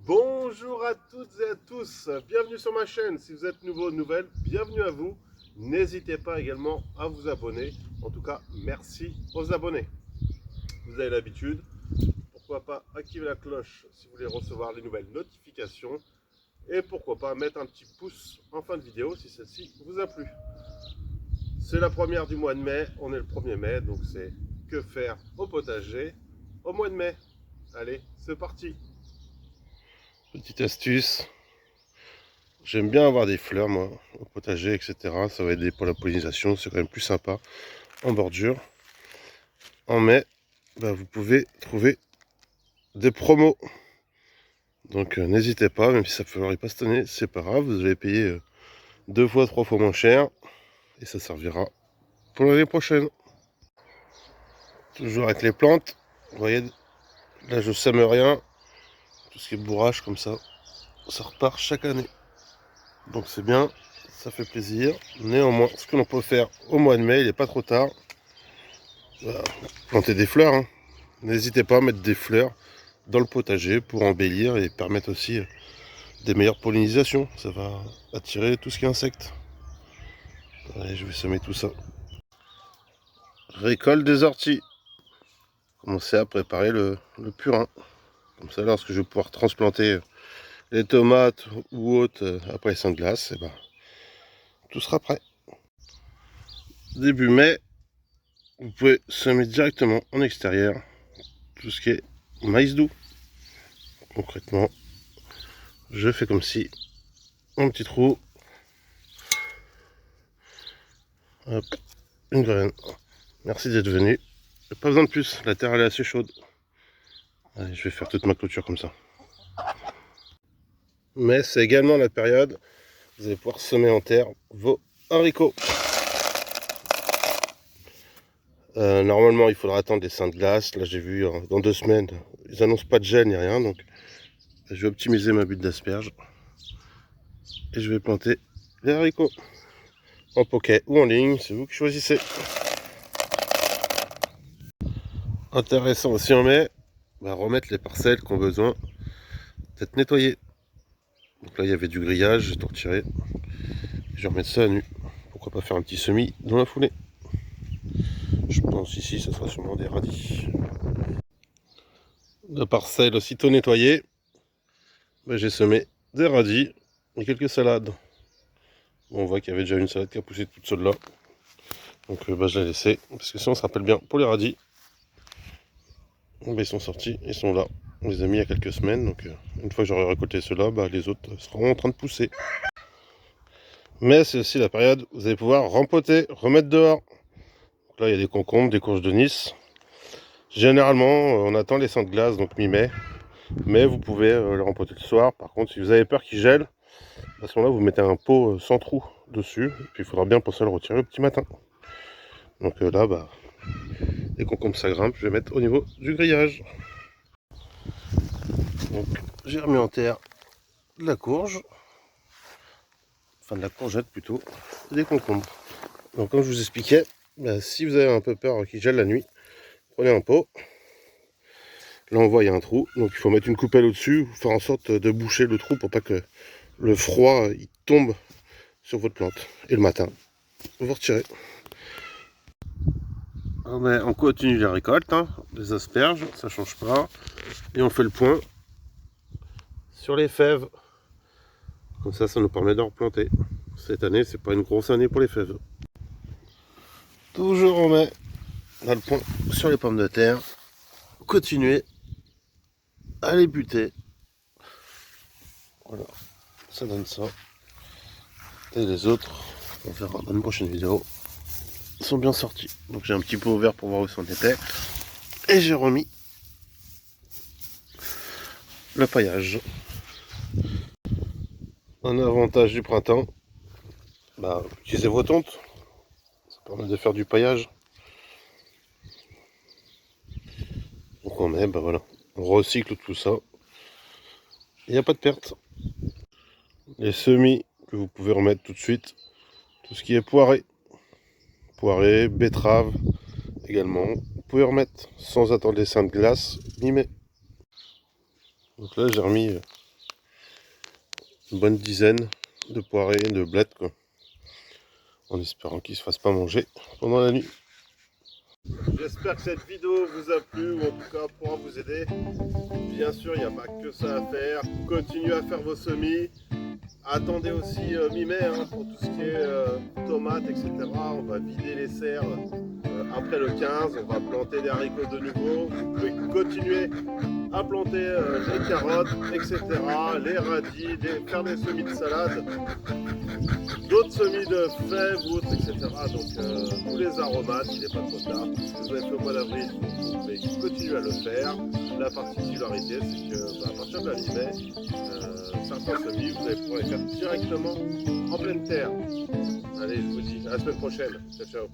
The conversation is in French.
Bonjour à toutes et à tous, bienvenue sur ma chaîne. Si vous êtes nouveau ou nouvelle, bienvenue à vous. N'hésitez pas également à vous abonner. En tout cas, merci aux abonnés. Vous avez l'habitude, pourquoi pas activer la cloche si vous voulez recevoir les nouvelles notifications. Et pourquoi pas mettre un petit pouce en fin de vidéo si celle-ci vous a plu. C'est la première du mois de mai, on est le 1er mai, donc c'est que faire au potager au mois de mai. Allez, c'est parti. Petite astuce, j'aime bien avoir des fleurs moi, au potager, etc. Ça va aider pour la pollinisation, c'est quand même plus sympa. En bordure, en mai, vous pouvez trouver des promos. Donc n'hésitez pas, même si ça ne fera pas cette année, c'est pas grave, vous allez payer 2 fois, 3 fois moins cher. Et ça servira pour l'année prochaine. Toujours avec les plantes, vous voyez, là je sème rien. Tout ce qui est bourrage comme ça, ça repart chaque année. Donc c'est bien, ça fait plaisir. Néanmoins, ce que l'on peut faire au mois de mai, il n'est pas trop tard. Voilà, planter des fleurs, hein. N'hésitez pas à mettre des fleurs dans le potager pour embellir et permettre aussi des meilleures pollinisations. Ça va attirer tout ce qui est insectes. Allez, je vais semer tout ça. Récolte des orties. Commencez à préparer le purin. Comme ça, lorsque je vais pouvoir transplanter les tomates ou autres après les seins de glace, et tout sera prêt. Début mai, vous pouvez semer directement en extérieur tout ce qui est maïs doux. Concrètement, je fais comme si, un petit trou, hop, une graine. Merci d'être venu. Pas besoin de plus, la terre elle est assez chaude. Allez, je vais faire toute ma clôture comme ça. Mais c'est également la période où vous allez pouvoir semer en terre vos haricots. Normalement, il faudra attendre les seins de glace. Là, j'ai vu dans 2 semaines, ils annoncent pas de gel ni rien. Donc, je vais optimiser ma butte d'asperges. Et je vais planter les haricots. En poquet ou en ligne, c'est vous qui choisissez. Intéressant aussi en mai, remettre les parcelles qui ont besoin d'être nettoyées. Donc là, il y avait du grillage, j'ai tout retiré. Je vais remettre ça à nu. Pourquoi pas faire un petit semis dans la foulée. Je pense ici, ça sera sûrement des radis. La parcelle aussitôt nettoyée, j'ai semé des radis et quelques salades. Bon, on voit qu'il y avait déjà une salade qui a poussé toute seule là. Donc je l'ai laissé, parce que si on se rappelle bien, pour les radis, ils sont sortis, ils sont là. On les a mis il y a quelques semaines, donc une fois que j'aurai récolté ceux-là, les autres seront en train de pousser. Mais c'est aussi la période où vous allez pouvoir rempoter, remettre dehors. Donc là, il y a des concombres, des courges de Nice. Généralement, on attend les seins de glace, donc mi-mai. Mais vous pouvez les rempoter le soir. Par contre, si vous avez peur qu'ils gèlent, à ce moment-là, vous mettez un pot sans trou dessus. Et puis il faudra bien penser à le retirer le petit matin. Donc là, les concombres ça grimpe, je vais mettre au niveau du grillage. Donc j'ai remis en terre de la courge, enfin de la courgette plutôt, et des concombres. Donc comme je vous expliquais, si vous avez un peu peur qu'il gèle la nuit, prenez un pot. Là on voit il y a un trou, donc il faut mettre une coupelle au-dessus, faire en sorte de boucher le trou pour pas que le froid il tombe sur votre plante. Et le matin, vous retirez. On continue la récolte, hein, les asperges, ça change pas. Et on fait le point sur les fèves. Comme ça nous permet de replanter. Cette année, c'est pas une grosse année pour les fèves. Toujours on met le point sur les pommes de terre. Continuez à les buter. Voilà, ça donne ça. Et les autres, on verra dans une prochaine vidéo, sont bien sortis. Donc j'ai un petit peu ouvert pour voir où c'en était. Et j'ai remis le paillage. Un avantage du printemps, utilisez vos tontes. Ça permet de faire du paillage. Donc on met, voilà, on recycle tout ça. Il n'y a pas de perte. Les semis que vous pouvez remettre tout de suite, tout ce qui est poiré, betterave également, vous pouvez remettre sans attendre les seins de glace mi-mai. Donc là j'ai remis une bonne dizaine de poirées, de blettes, quoi, en espérant qu'ils ne se fassent pas manger pendant la nuit. J'espère que cette vidéo vous a plu, ou en tout cas pourra vous aider. Bien sûr, il n'y a pas que ça à faire. Continuez à faire vos semis. Attendez aussi mi-mai pour tout ce qui est tomates, etc. On va vider les serres après le 15. On va planter des haricots de nouveau. Vous pouvez continuer à planter les carottes, etc. Les radis, faire des semis de salade, d'autres semis de fèves, autres, etc. Donc tous les aromates, il n'est pas trop tard. Si vous avez fait au mois d'avril, vous pouvez continuer à le faire. La particularité, c'est que à partir de la mi-mai, certains semis, vous allez pouvoir les faire directement en pleine terre. Allez, je vous dis à la semaine prochaine. Ciao, ciao.